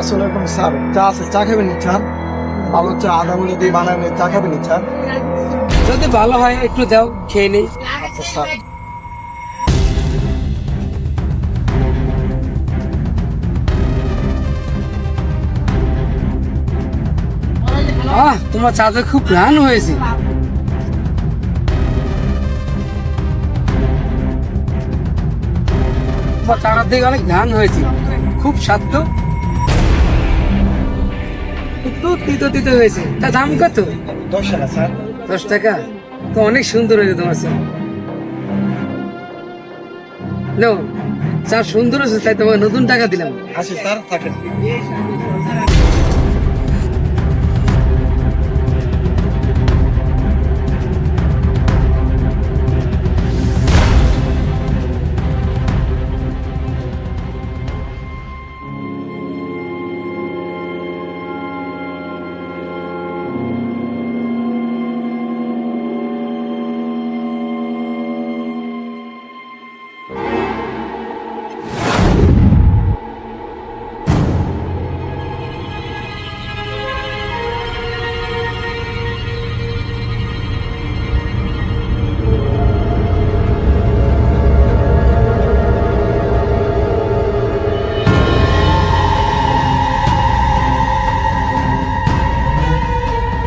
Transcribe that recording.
আসলে এরকম স্যার চা আছে, চা খাবেন চা? ভালো চা আদা মূল্য দিয়ে বানাবেন, চা খাবেন চা? যদি ভালো হয় একটু দাও, খেয়ে নেই। আচ্ছা স্যার। তোমার চা তো খুব ঘ্রাণ হয়েছে। তোমার চাটার থেকে অনেক ঘ্রাণ হয়েছে, খুব স্বাদ তো। একটু তিতো তিতো হয়েছে। তা দাম কত? 10 টাকা স্যার। 10 টাকা? তো অনেক সুন্দর হয়েছে তোমার চা। নাও, চা সুন্দর হয়েছে তাই তোমাকে নতুন টাকা দিলাম। আসি স্যার, থাকেন।